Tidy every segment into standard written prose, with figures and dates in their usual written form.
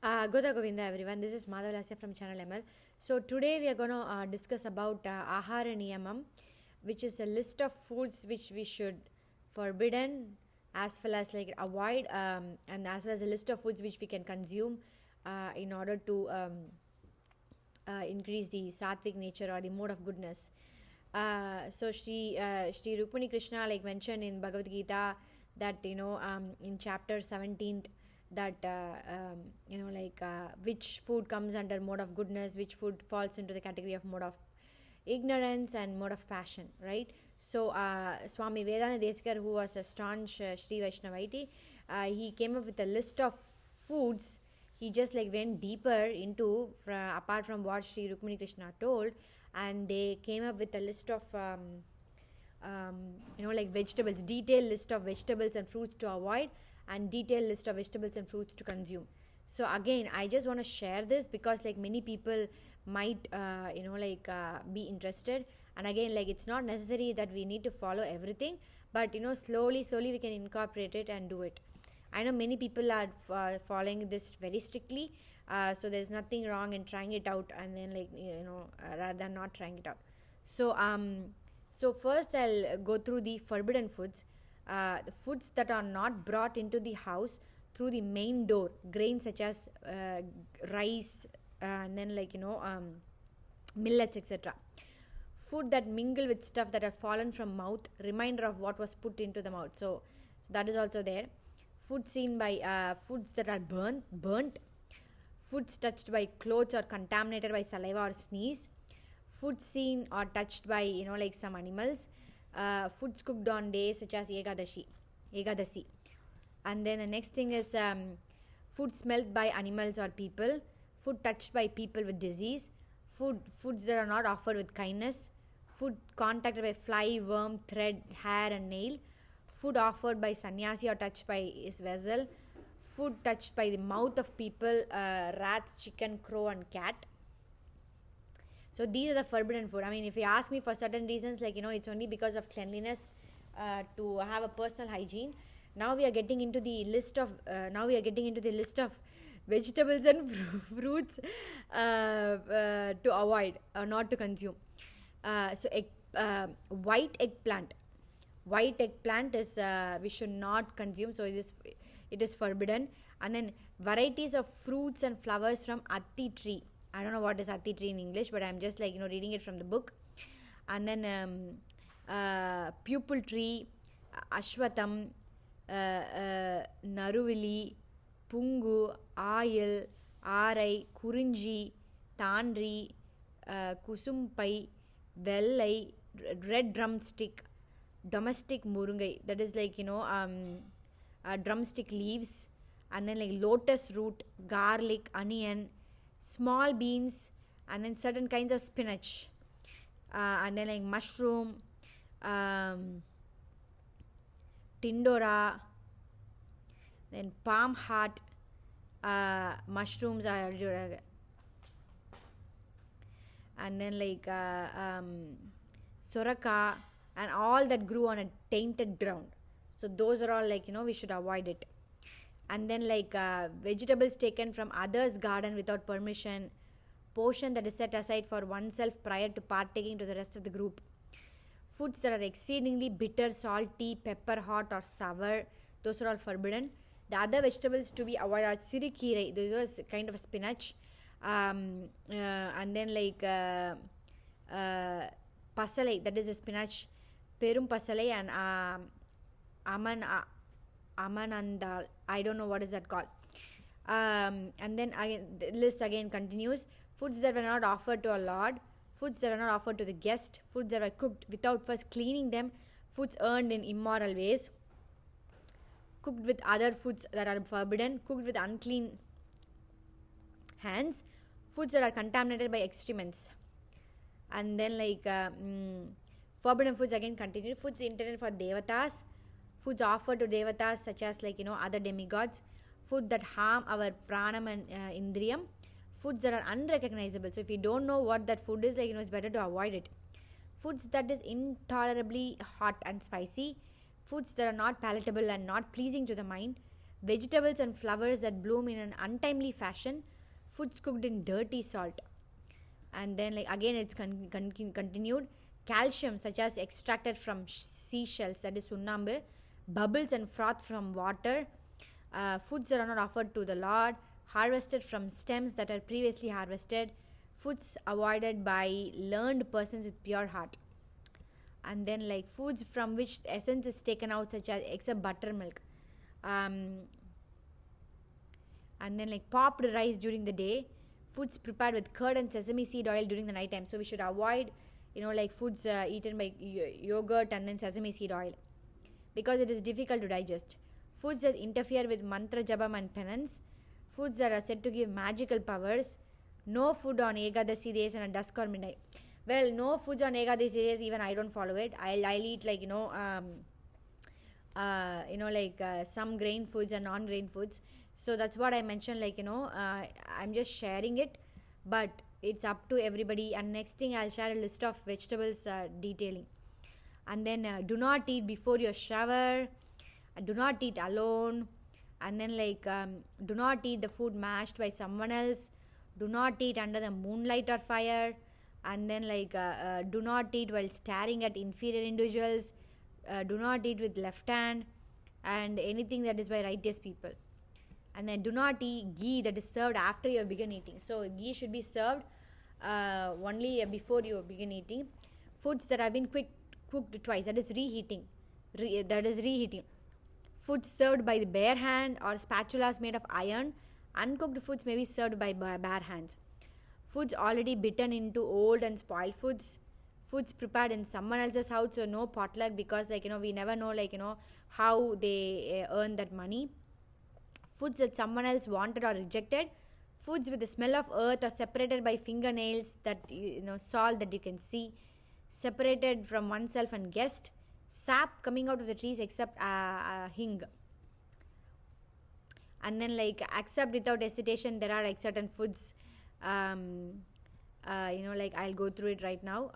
Goda Govinda everyone, this is Madhav Lasya from Channel ML. So today we are going to discuss about Ahara Niyamam, which is a list of foods which we should forbidden as well as like avoid, and as well as a list of foods which we can consume in order to increase the sattvic nature or the mode of goodness. So Shri Rukmini Krishna like mentioned in Bhagavad Gita that in chapter 17th that which food comes under mode of goodness, which food falls into the category of mode of ignorance and mode of passion, right? So Swami Vedanta Desikar, who was a staunch Sri Vaishnavite, he came up with a list of foods. He just like went deeper into apart from what Sri Rukmini Krishna told, and they came up with a list of like vegetables, detailed list of vegetables and fruits to avoid, and detailed list of vegetables and fruits to consume. So again, I just want to share this because like many people might be interested. And again, like it's not necessary that we need to follow everything, but slowly we can incorporate it and do it. I know many people are following this very strictly, so there's nothing wrong in trying it out, and then rather than not trying it out. So first I'll go through the forbidden foods. The foods that are not brought into the house through the main door, grains such as rice, and then millets, etc. Food that mingle with stuff that are fallen from mouth, reminder of what was put into the mouth. So that is also there. Food seen by foods that are burnt, foods touched by clothes or contaminated by saliva or sneeze, food seen or touched by some animals, foods cooked on days such as Ekadasi. And then the next thing is food smelled by animals or people, food touched by people with disease, foods that are not offered with kindness, food contacted by fly, worm, thread, hair and nail, food offered by sannyasi or touched by his vessel, food touched by the mouth of people, rats, chicken, crow and cat. So these are the forbidden food. I mean, if you ask me for certain reasons, it's only because of cleanliness, to have a personal hygiene. Now we are getting into the list of vegetables and fruits to avoid or not to consume. White eggplant. White eggplant is we should not consume. So it is forbidden. And then varieties of fruits and flowers from atti tree. I don't know what is atti tree in English, but I'm just reading it from the book. And then pupil tree, ashwatam, naruvili, pungu, ayil, arai, kurinji, tandri, kusumpai, vellai, red drumstick, domestic murungai, that is drumstick leaves, and then lotus root, garlic, onion, small beans, and then certain kinds of spinach, and then mushroom, tindora, then palm heart, mushrooms are, and then soraka, and all that grew on a tainted ground. So those are all we should avoid it. And then vegetables taken from others' garden without permission, portion that is set aside for oneself prior to partaking to the rest of the group, foods that are exceedingly bitter, salty, pepper hot or sour, those are all forbidden. The other vegetables to be avoided are sirikirai, those are kind of a spinach, and then pasalai, that is a spinach, perum pasalai, and amanandal, I don't know what is that called. And then again, the list again continues. Foods that were not offered to a lord, foods that were not offered to the guest, foods that were cooked without first cleaning them, foods earned in immoral ways, cooked with other foods that are forbidden, cooked with unclean hands, foods that are contaminated by excrements. And then forbidden foods again continue. Foods intended for devatas, foods offered to devatas such as other demigods, food that harm our pranam and indriyam, foods that are unrecognizable. So if you don't know what that food is, it's better to avoid it. Foods that is intolerably hot and spicy, foods that are not palatable and not pleasing to the mind, vegetables and flowers that bloom in an untimely fashion, foods cooked in dirty salt. And then like again it's continued, calcium such as extracted from seashells, that is sunnambu, bubbles and froth from water, foods that are not offered to the Lord, harvested from stems that are previously harvested, foods avoided by learned persons with pure heart. And then like foods from which essence is taken out, such as except buttermilk. um, and then like popped rice during the day, foods prepared with curd and sesame seed oil during the night time. So we should avoid like foods eaten by yogurt and then sesame seed oil, because it is difficult to digest. Foods that interfere with mantra jabam and penance, foods that are said to give magical powers. No food on Ekadasi days and at dusk or midnight. Well, no foods on Ekadasi days, even I don't follow it. I'll eat like some grain foods and non-grain foods. So that's what I mentioned, like I'm just sharing it, but it's up to everybody. And next thing, I'll share a list of vegetables detailing. And then do not eat before your shower, do not eat alone, and then do not eat the food mashed by someone else, do not eat under the moonlight or fire, and then do not eat while staring at inferior individuals, do not eat with left hand, and anything that is by righteous people. And then do not eat ghee that is served after you begin eating. So ghee should be served only before you begin eating. Foods that have been cooked twice, that is reheating. Foods served by the bare hand or spatulas made of iron. Uncooked foods may be served by bare hands. Foods already bitten into old and spoiled foods. Foods prepared in someone else's house, so no potluck, because we never know how they earn that money. Foods that someone else wanted or rejected. Foods with the smell of earth or separated by fingernails, that salt that you can see, separated from oneself and guest. Sap coming out of the trees except hing. And then accept without hesitation, there are certain foods, I'll go through it right now.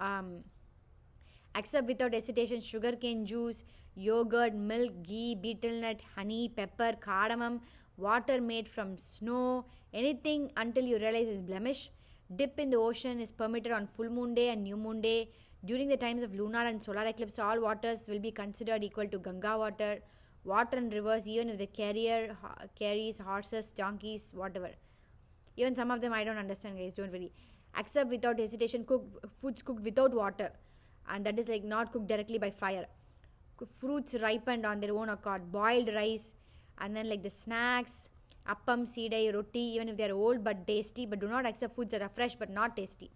Accept without hesitation sugarcane juice, yogurt, milk, ghee, betel nut, honey, pepper, cardamom, water made from snow, anything until you realize is blemish. Dip in the ocean is permitted on full moon day and new moon day. During the times of lunar and solar eclipse, all waters will be considered equal to Ganga water. Water in rivers, even if the carrier carries horses, donkeys, whatever. Even some of them I don't understand, guys, don't worry. Accept without hesitation foods cooked without water, and that is not cooked directly by fire. Fruits ripened on their own accord, boiled rice, and then the snacks, appam, sidai, roti, even if they are old but tasty. But do not accept foods that are fresh but not tasty.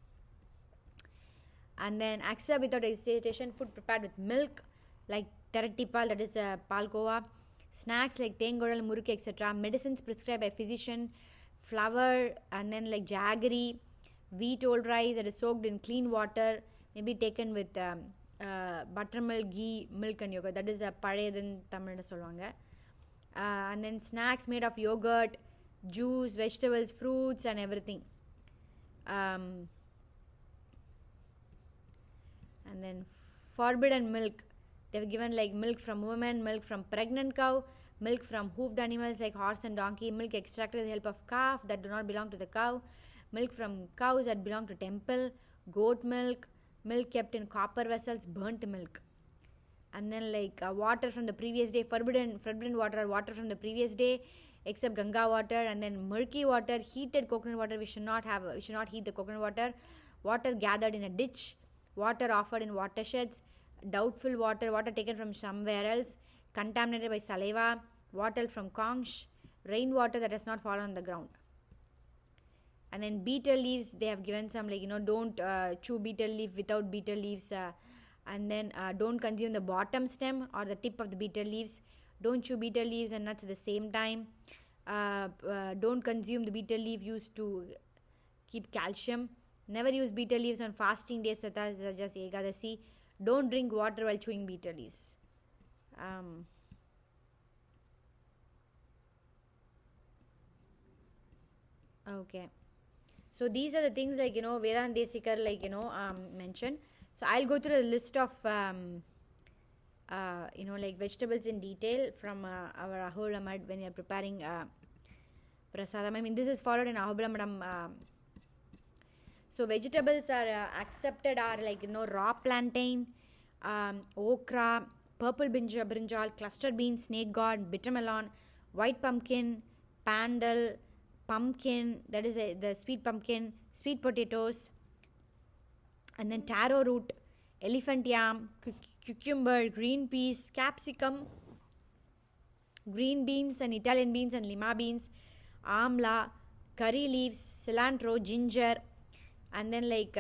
And then accept without hesitation food prepared with milk, like teratipal, that is palkova. Snacks like tengodal, muruk, etc. Medicines prescribed by physician, flour, and then jaggery, wheat old rice that is soaked in clean water, maybe taken with buttermilk, ghee, milk and yogurt. That is பழையதுன்னு தமிழ்ல சொல்லுவாங்க. And then snacks made of yogurt, juice, vegetables, fruits and everything. And then forbidden milk, they've given milk from women, milk from pregnant cow, milk from hoofed animals like horse and donkey, milk extracted with the help of calf that do not belong to the cow, milk from cows that belong to temple, goat milk, milk kept in copper vessels, burnt milk. And then water from the previous day, forbidden water from the previous day except Ganga water. And then murky water, heated coconut water, we should not heat the coconut water. Water gathered in a ditch, water offered in watersheds, doubtful water taken from somewhere else, contaminated by saliva, water from conch, rainwater that has not fallen on the ground. And then betel leaves, they have given some don't chew betel leaf without betel leaves, and then don't consume the bottom stem or the tip of the betel leaves. Don't chew betel leaves and nuts at the same time. Don't consume the betel leaf used to keep calcium. Never use betel leaves on fasting days such as Ekadasi. Don't drink water while chewing betel leaves. Okay. So these are the things Vedanta Desikar mentioned. So I'll go through a list of like vegetables in detail from our Aholamad when you're preparing prasadam. I mean, this is followed in Ahobaladam. So vegetables are accepted are like raw plantain, okra, purple brinjal, cluster beans, snake gourd, bitter melon, white pumpkin, pandal, pumpkin, that is the sweet pumpkin, sweet potatoes, and then taro root, elephant yam, cucumber, green peas, capsicum, green beans and Italian beans and lima beans, amla, curry leaves, cilantro, ginger, and then like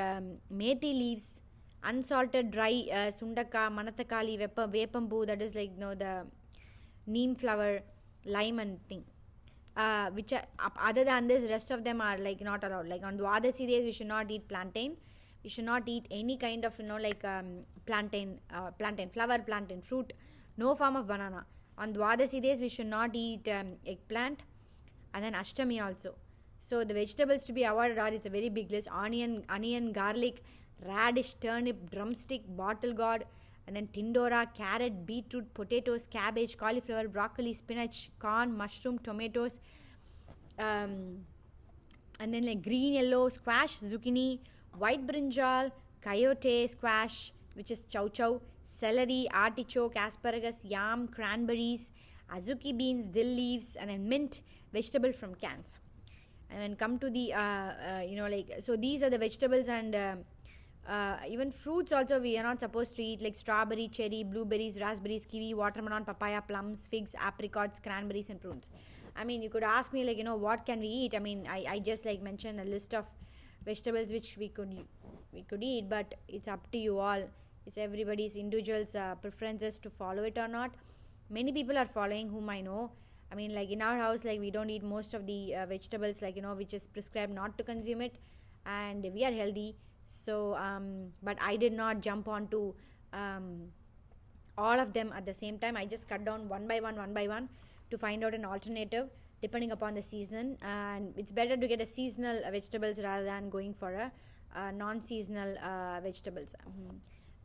methi leaves, unsalted dry sundaka, manathakali, vepambu, that is like the neem flower, lime and thing. Which are, other than this, rest of them are like not allowed. Like on Dwadasi days, we should not eat plantain. We should not eat any kind of plantain, flower, plantain, fruit, no form of banana. On Dwadasi days, we should not eat eggplant, and then Ashtami also. So the vegetables to be avoided are, it's a very big list: onion, garlic, radish, turnip, drumstick, bottle gourd, and then tindora, carrot, beetroot, potatoes, cabbage, cauliflower, broccoli, spinach, corn, mushroom, tomatoes, and then like green, yellow, squash, zucchini, white brinjal, coyote, squash, which is chow chow, celery, artichoke, asparagus, yam, cranberries, azuki beans, dill leaves, and then mint, vegetable from cans. And then come to the so these are the vegetables, and even fruits also we are not supposed to eat, like strawberry, cherry, blueberries, raspberries, kiwi, watermelon, papaya, plums, figs, apricots, cranberries, and prunes. I mean, you could ask me like what can we eat. I mean, I just like mentioned a list of vegetables which we could eat, but it's up to you all. It's everybody's individual's preferences to follow it or not. Many people are following, whom I know. I mean, like in our house, like we don't eat most of the vegetables, like which is prescribed not to consume it, and we are healthy. So but I did not jump onto all of them at the same time. I just cut down one by one to find out an alternative depending upon the season, and it's better to get a seasonal vegetables rather than going for a non-seasonal vegetables.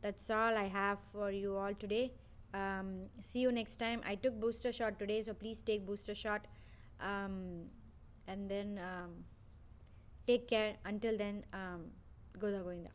That's all I have for you all today. See you next time. I took booster shot today, so please take booster shot, and then take care. Until then, Goda Govinda.